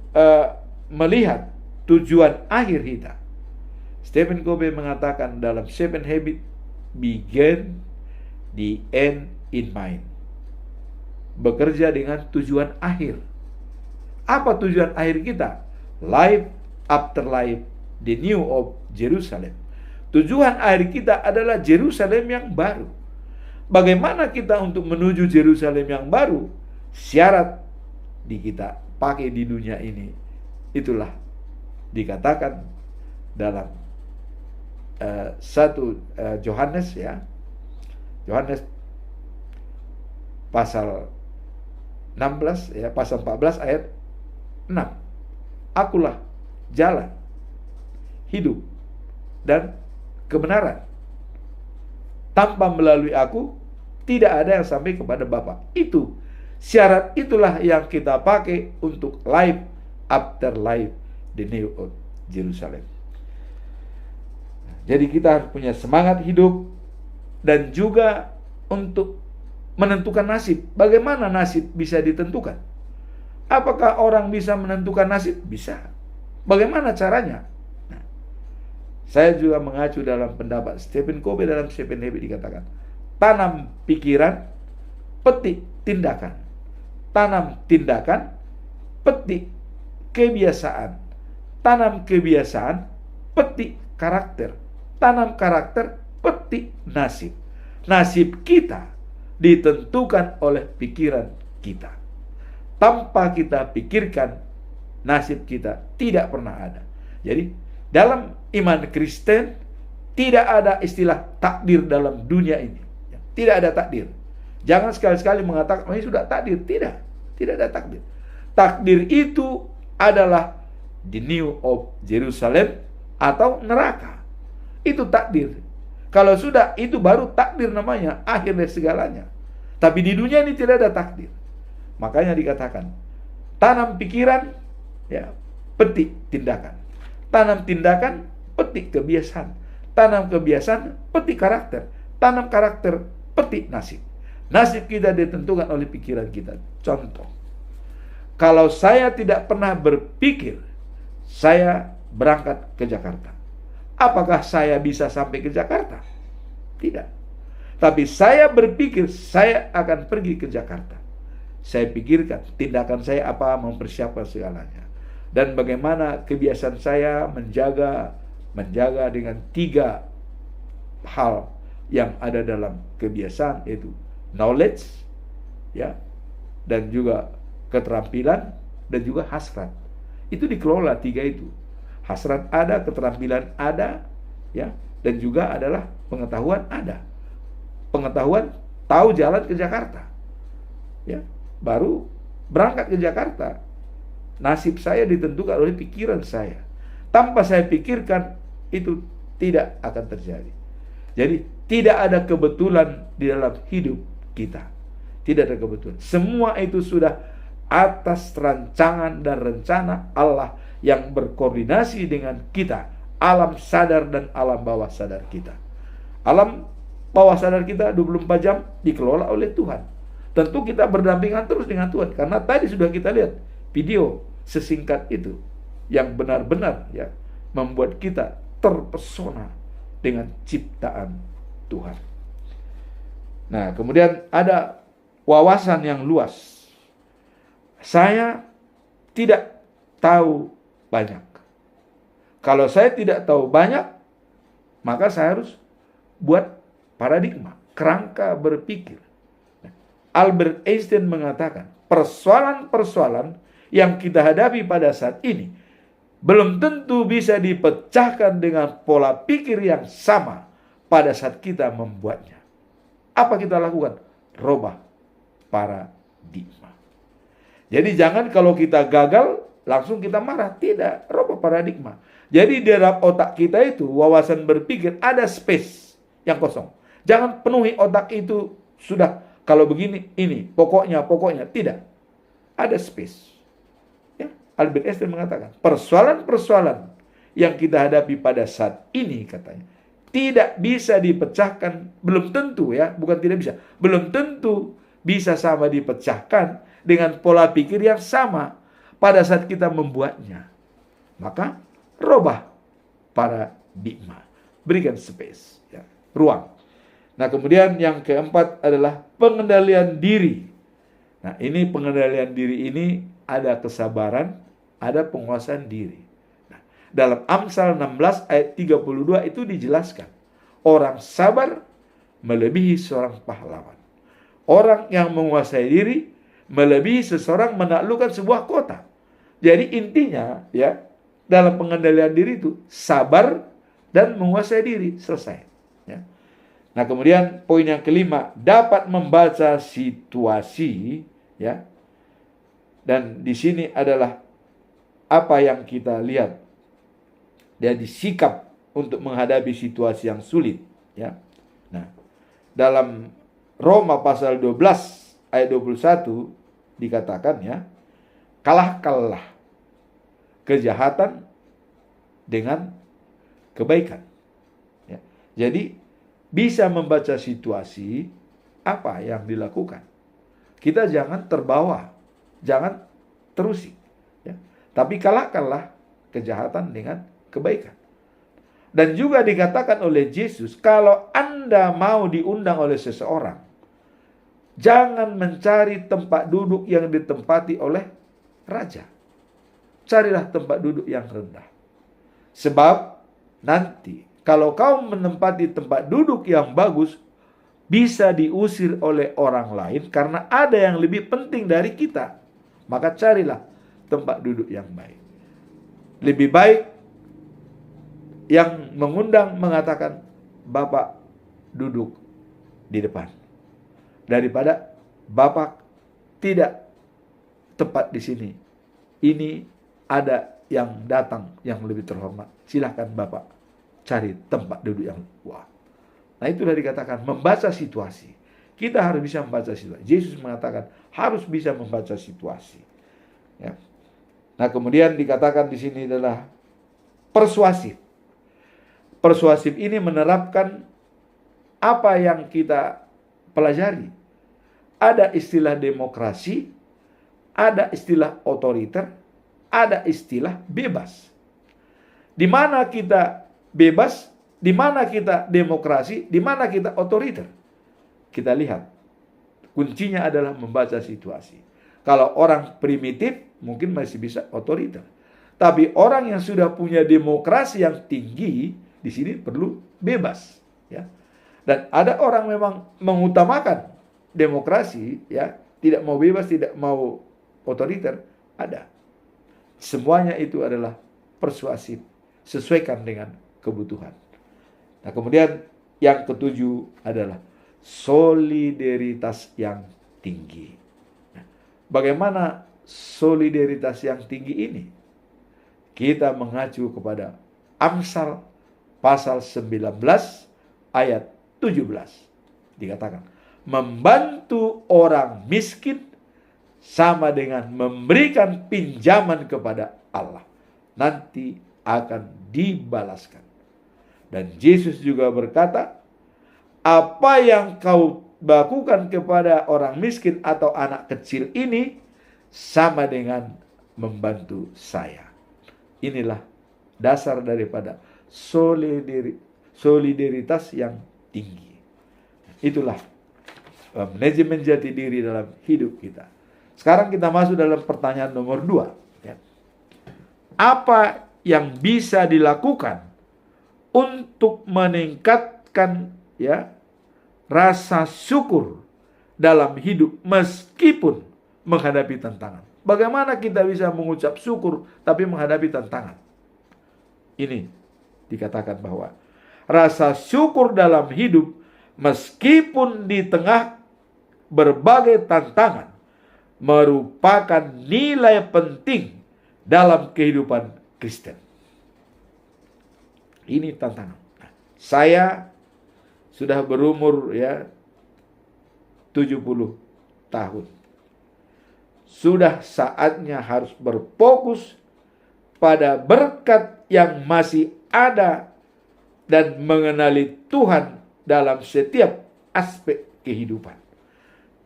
melihat tujuan akhir kita? Stephen Covey mengatakan dalam 7 Habits, begin the end in mind. Bekerja dengan tujuan akhir. Apa tujuan akhir kita? Life after life, the new of Jerusalem. Tujuan akhir kita adalah Jerusalem yang baru. Bagaimana kita untuk menuju Jerusalem yang baru? Syarat kita pakai di dunia ini, itulah dikatakan dalam 1 Yohanes, ya, Yohanes pasal 16, ya, pasal 14 ayat 6. Akulah jalan, hidup, dan kebenaran. Tanpa melalui aku, tidak ada yang sampai kepada Bapa. Itu syarat, itulah yang kita pakai untuk life after life, the new of Jerusalem. Jadi kita harus punya semangat hidup dan juga untuk menentukan nasib. Bagaimana nasib bisa ditentukan? Apakah orang bisa menentukan nasib? Bisa. Bagaimana caranya? Nah, saya juga mengacu dalam pendapat Stephen Covey dalam 7 Habits dikatakan, tanam pikiran, petik tindakan. Tanam tindakan, petik kebiasaan. Tanam kebiasaan, petik karakter. Tanam karakter, petik nasib. Nasib kita ditentukan oleh pikiran kita. Tanpa kita pikirkan, nasib kita tidak pernah ada. Jadi dalam iman Kristen tidak ada istilah takdir dalam dunia ini. Tidak ada takdir. Jangan sekali-sekali mengatakan, oh ini sudah takdir. Tidak ada takdir. Takdir itu adalah the new of Jerusalem atau neraka. Itu takdir. Kalau sudah, itu baru takdir namanya, akhir dari segalanya. Tapi di dunia ini tidak ada takdir. Makanya dikatakan, Tanam pikiran, ya, petik tindakan. Tanam tindakan, petik kebiasaan. Tanam kebiasaan, petik karakter. Tanam karakter, petik nasib. Nasib kita ditentukan oleh pikiran kita. Contoh, kalau saya tidak pernah berpikir saya berangkat ke Jakarta, apakah saya bisa sampai ke Jakarta? Tidak. Tapi saya berpikir saya akan pergi ke Jakarta. Saya pikirkan tindakan saya apa, mempersiapkan segalanya. Dan bagaimana kebiasaan saya menjaga dengan 3 hal yang ada dalam kebiasaan, yaitu knowledge, ya, dan juga keterampilan, dan juga hasrat. Itu dikelola 3 itu. Hasrat ada, keterampilan ada, ya, dan juga adalah pengetahuan ada. Pengetahuan, tahu jalan ke Jakarta, ya, baru berangkat ke Jakarta. Nasib saya ditentukan oleh pikiran saya. Tanpa saya pikirkan, itu tidak akan terjadi. Jadi tidak ada kebetulan di dalam hidup kita. Tidak ada kebetulan. Semua itu sudah atas rancangan dan rencana Allah yang berkoordinasi dengan kita, alam sadar dan alam bawah sadar kita. Alam bawah sadar kita 24 jam dikelola oleh Tuhan. Tentu kita berdampingan terus dengan Tuhan, karena tadi sudah kita lihat video sesingkat itu yang benar-benar, ya, membuat kita terpesona dengan ciptaan Tuhan. Nah, kemudian ada wawasan yang luas. Saya tidak tahu banyak. Kalau saya tidak tahu banyak, maka saya harus buat paradigma, kerangka berpikir. Albert Einstein mengatakan, persoalan-persoalan yang kita hadapi pada saat ini belum tentu bisa dipecahkan dengan pola pikir yang sama pada saat kita membuatnya. Apa kita lakukan? Robah paradigma. Jadi jangan kalau kita gagal langsung kita marah. Tidak, robah paradigma. Jadi di dalam otak kita itu, wawasan berpikir, ada space yang kosong. Jangan penuhi otak itu, sudah kalau begini, ini, pokoknya, tidak. Ada space. Ya, Albert Einstein mengatakan, persoalan-persoalan yang kita hadapi pada saat ini, katanya, tidak bisa dipecahkan, belum tentu, ya, bukan tidak bisa, belum tentu bisa sama dipecahkan dengan pola pikir yang sama pada saat kita membuatnya. Maka, robah paradigma. Berikan space, ya, ruang. Nah, kemudian yang keempat adalah pengendalian diri. Nah, ini pengendalian diri ini ada kesabaran, ada penguasaan diri. Nah, dalam Amsal 16 ayat 32 itu dijelaskan, orang sabar melebihi seorang pahlawan. Orang yang menguasai diri melebihi seseorang menaklukkan sebuah kota. Jadi intinya, ya, dalam pengendalian diri itu sabar dan menguasai diri, selesai. Ya. Nah, kemudian poin yang kelima, dapat membaca situasi, ya. Dan di sini adalah apa yang kita lihat. Jadi sikap untuk menghadapi situasi yang sulit, ya. Nah, dalam Roma pasal 12 ayat 21 dikatakan, ya, kalahkanlah kejahatan dengan kebaikan. Ya. Jadi bisa membaca situasi apa yang dilakukan. Kita jangan terbawa, jangan terusik, ya. Tapi kalahkanlah kejahatan dengan kebaikan. Dan juga dikatakan oleh Yesus, kalau Anda mau diundang oleh seseorang, jangan mencari tempat duduk yang ditempati oleh raja. Carilah tempat duduk yang rendah. Sebab nanti kalau kau menempati tempat duduk yang bagus, bisa diusir oleh orang lain karena ada yang lebih penting dari kita. Maka carilah tempat duduk yang baik. Lebih baik yang mengundang mengatakan, Bapak duduk di depan, daripada Bapak tidak tepat di sini. Ini ada yang datang yang lebih terhormat. Silahkan Bapak cari tempat duduk yang wah. Nah, itulah dikatakan membaca situasi. Kita harus bisa membaca situasi. Yesus mengatakan harus bisa membaca situasi. Ya. Nah, kemudian dikatakan di sini adalah persuasif. Persuasif ini menerapkan apa yang kita pelajari. Ada istilah demokrasi, ada istilah otoriter, ada istilah bebas. Di mana kita bebas, di mana kita demokrasi, di mana kita otoriter. Kita lihat, kuncinya adalah membaca situasi. Kalau orang primitif, mungkin masih bisa otoriter. Tapi orang yang sudah punya demokrasi yang tinggi, di sini perlu bebas. Ya. Dan ada orang memang mengutamakan demokrasi, ya, tidak mau bebas, tidak mau otoriter, ada. Semuanya itu adalah persuasif, sesuaikan dengan kebutuhan. Nah, kemudian yang ketujuh adalah solidaritas yang tinggi. Nah, bagaimana solidaritas yang tinggi ini? Kita mengacu kepada Amsal pasal 19 ayat 17. Dikatakan, membantu orang miskin sama dengan memberikan pinjaman kepada Allah. Nanti akan dibalaskan. Dan Yesus juga berkata, apa yang kau lakukan kepada orang miskin atau anak kecil ini sama dengan membantu saya. Inilah dasar daripada solidaritas yang tinggi. Itulah manajemen jati diri dalam hidup kita. Sekarang kita masuk dalam pertanyaan nomor 2. Ya. Apa yang bisa dilakukan untuk meningkatkan, ya, rasa syukur dalam hidup meskipun menghadapi tantangan? Bagaimana kita bisa mengucap syukur tapi menghadapi tantangan? Ini dikatakan bahwa rasa syukur dalam hidup meskipun di tengah berbagai tantangan merupakan nilai penting dalam kehidupan Kristen. Ini tantangan. Saya sudah berumur, ya, 70 tahun. Sudah saatnya harus berfokus pada berkat yang masih ada dan mengenali Tuhan dalam setiap aspek kehidupan.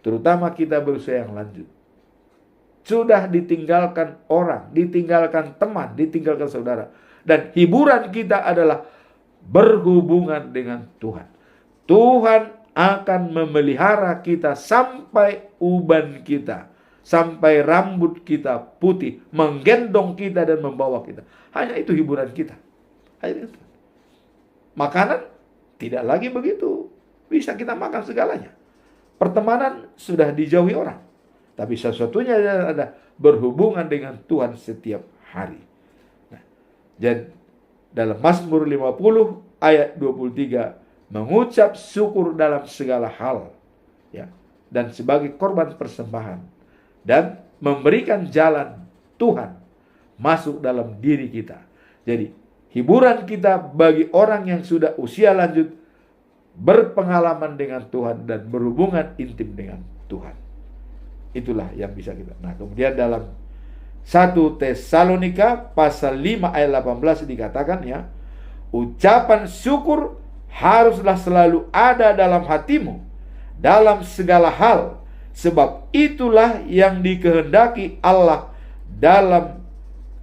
Terutama kita berusia yang lanjut. Sudah ditinggalkan orang, ditinggalkan teman, ditinggalkan saudara. Dan hiburan kita adalah berhubungan dengan Tuhan. Tuhan akan memelihara kita sampai uban kita, sampai rambut kita putih, menggendong kita dan membawa kita. Hanya itu hiburan kita. Hanya itu. Makanan tidak lagi begitu. Bisa kita makan segalanya. Pertemanan sudah dijauhi orang. Tapi sesuatunya adalah berhubungan dengan Tuhan setiap hari. Nah, dan dalam Mazmur 50 ayat 23, mengucap syukur dalam segala hal, ya, dan sebagai korban persembahan, dan memberikan jalan Tuhan masuk dalam diri kita. Jadi hiburan kita bagi orang yang sudah usia lanjut, berpengalaman dengan Tuhan dan berhubungan intim dengan Tuhan. Itulah yang bisa kita. Nah, kemudian dalam 1 Tesalonika pasal 5 ayat 18 dikatakan, ya, ucapan syukur haruslah selalu ada dalam hatimu dalam segala hal, sebab itulah yang dikehendaki Allah dalam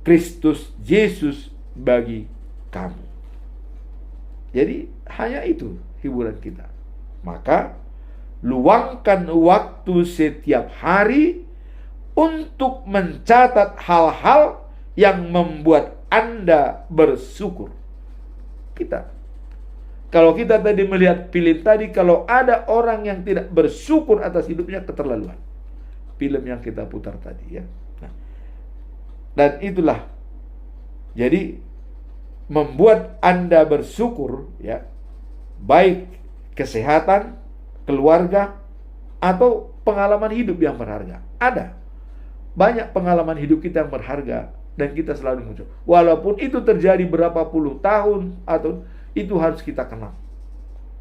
Kristus Yesus bagi kamu. Jadi hanya itu hiburan kita. Maka luangkan waktu setiap hari untuk mencatat hal-hal yang membuat Anda bersyukur. Kalau kita tadi melihat film tadi, kalau ada orang yang tidak bersyukur atas hidupnya, keterlaluan. Film yang kita putar tadi, ya. Nah, dan itulah, jadi membuat Anda bersyukur, ya, baik kesehatan, keluarga, atau pengalaman hidup yang berharga. Ada banyak pengalaman hidup kita yang berharga dan kita selalu mengucap. Walaupun itu terjadi berapa puluh tahun, atau itu harus kita kenang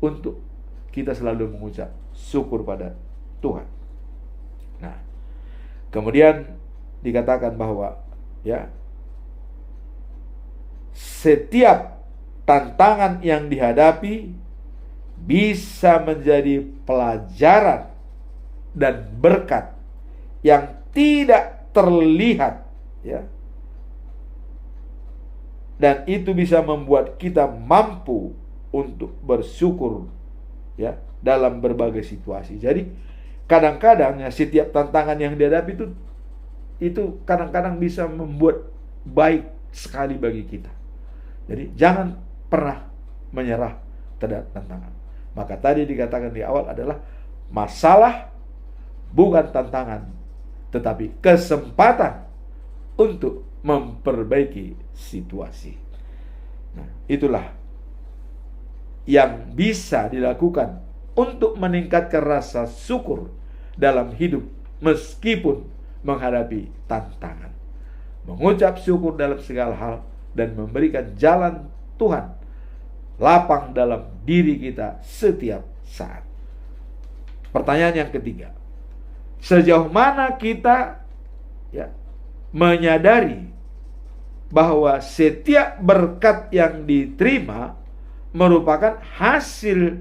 untuk kita selalu mengucap syukur pada Tuhan. Nah, kemudian dikatakan bahwa ya, setiap tantangan yang dihadapi bisa menjadi pelajaran dan berkat yang tidak terlihat, ya. Dan itu bisa membuat kita mampu untuk bersyukur, ya, dalam berbagai situasi. Jadi kadang-kadang ya, setiap tantangan yang dihadapi itu kadang-kadang bisa membuat baik sekali bagi kita. Jadi jangan pernah menyerah terhadap tantangan. Maka tadi dikatakan di awal adalah masalah bukan tantangan, tetapi kesempatan untuk memperbaiki situasi. Nah, itulah yang bisa dilakukan untuk meningkatkan rasa syukur dalam hidup meskipun menghadapi tantangan. Mengucap syukur dalam segala hal dan memberikan jalan Tuhan lapang dalam diri kita setiap saat. Pertanyaan yang ketiga, sejauh mana kita, ya, menyadari bahwa setiap berkat yang diterima merupakan hasil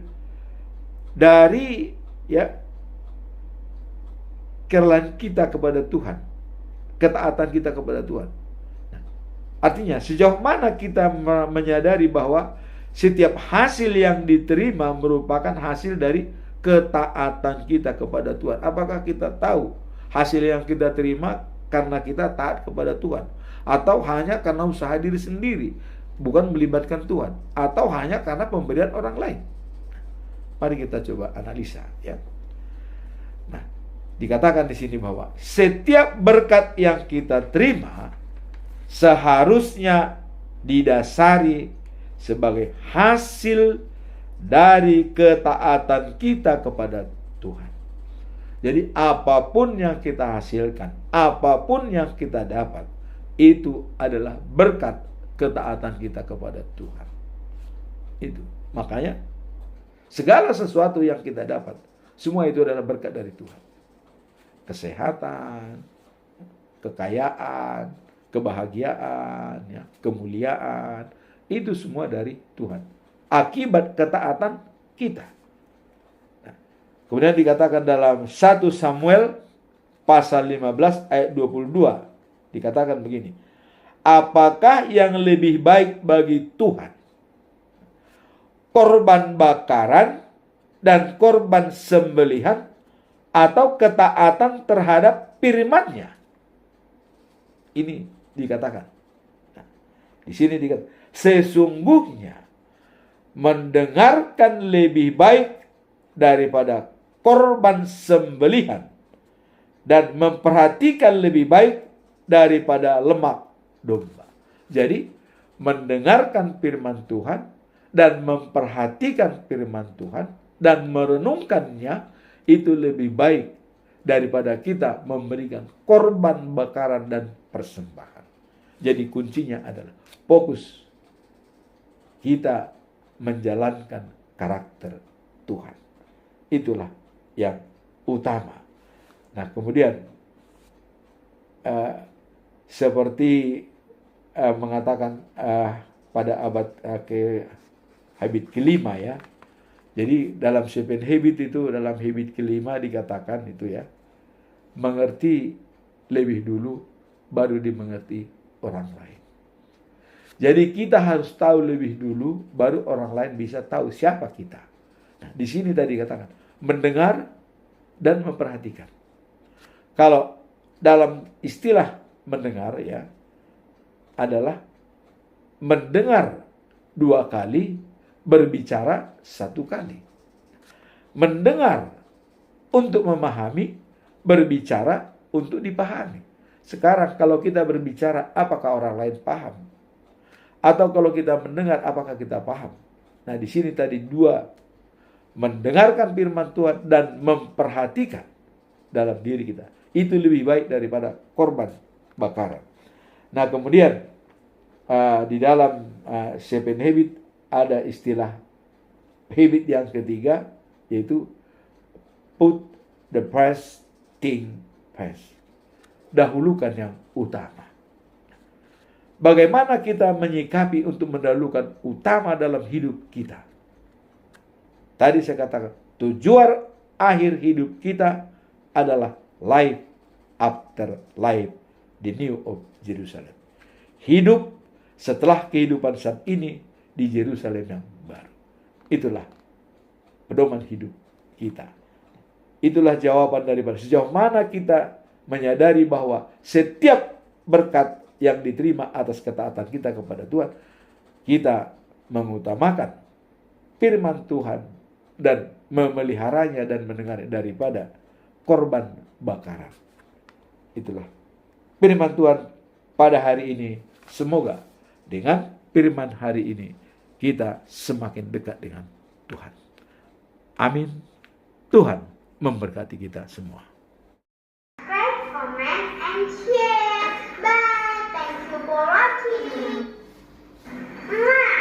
dari, ya, kerelaan kita kepada Tuhan, ketaatan kita kepada Tuhan. Nah, artinya sejauh mana kita menyadari bahwa setiap hasil yang diterima merupakan hasil dari ketaatan kita kepada Tuhan. Apakah kita tahu hasil yang kita terima karena kita taat kepada Tuhan, atau hanya karena usaha diri sendiri, bukan melibatkan Tuhan, atau hanya karena pemberian orang lain? Mari kita coba analisa, ya. Nah, dikatakan di sini bahwa setiap berkat yang kita terima seharusnya didasari sebagai hasil dari ketaatan kita kepada Tuhan. Jadi apapun yang kita hasilkan, apapun yang kita dapat, itu adalah berkat ketaatan kita kepada Tuhan. Itu. Makanya segala sesuatu yang kita dapat, semua itu adalah berkat dari Tuhan. Kesehatan, kekayaan, kebahagiaan, ya, kemuliaan, itu semua dari Tuhan. Akibat ketaatan kita. Kemudian dikatakan dalam 1 Samuel pasal 15 ayat 22. Dikatakan begini. Apakah yang lebih baik bagi Tuhan? Korban bakaran dan korban sembelihan, atau ketaatan terhadap firman-Nya? Ini dikatakan. Nah, di sini dikatakan, sesungguhnya mendengarkan lebih baik daripada korban sembelihan, dan memperhatikan lebih baik daripada lemak domba. Jadi mendengarkan firman Tuhan dan memperhatikan firman Tuhan dan merenungkannya itu lebih baik daripada kita memberikan korban bakaran dan persembahan. Jadi kuncinya adalah fokus kita menjalankan karakter Tuhan. Itulah yang utama. Nah, kemudian seperti mengatakan pada abad habit kelima, ya. Jadi dalam 7 habit itu, dalam habit kelima dikatakan itu, ya, mengerti lebih dulu baru dimengerti orang lain. Jadi kita harus tahu lebih dulu baru orang lain bisa tahu siapa kita. Nah, di sini tadi katakan mendengar dan memperhatikan. Kalau dalam istilah mendengar, ya, adalah mendengar 2 kali, berbicara 1 kali. Mendengar untuk memahami, berbicara untuk dipahami. Sekarang kalau kita berbicara, apakah orang lain paham? Atau kalau kita mendengar, apakah kita paham? Nah, di sini tadi 2, mendengarkan firman Tuhan dan memperhatikan dalam diri kita. Itu lebih baik daripada korban bakaran. Nah, kemudian di dalam 7 habit ada istilah habit yang ketiga, yaitu put the first thing first. dahulukan yang utama. Bagaimana kita menyikapi untuk mendahulukan utama dalam hidup kita? Tadi saya katakan, tujuan akhir hidup kita adalah life after life, the New of Jerusalem. Hidup setelah kehidupan saat ini di Yerusalem yang baru. Itulah pedoman hidup kita. Itulah jawaban daripada sejauh mana kita menyadari bahwa setiap berkat yang diterima atas ketaatan kita kepada Tuhan, kita mengutamakan firman Tuhan dan memeliharanya dan mendengar daripada korban bakaran. Itulah firman Tuhan pada hari ini. Semoga dengan firman hari ini kita semakin dekat dengan Tuhan. Amin. Tuhan memberkati kita semua.
Subscribe, comment, and share. Bye. Thank you for watching. Mwah.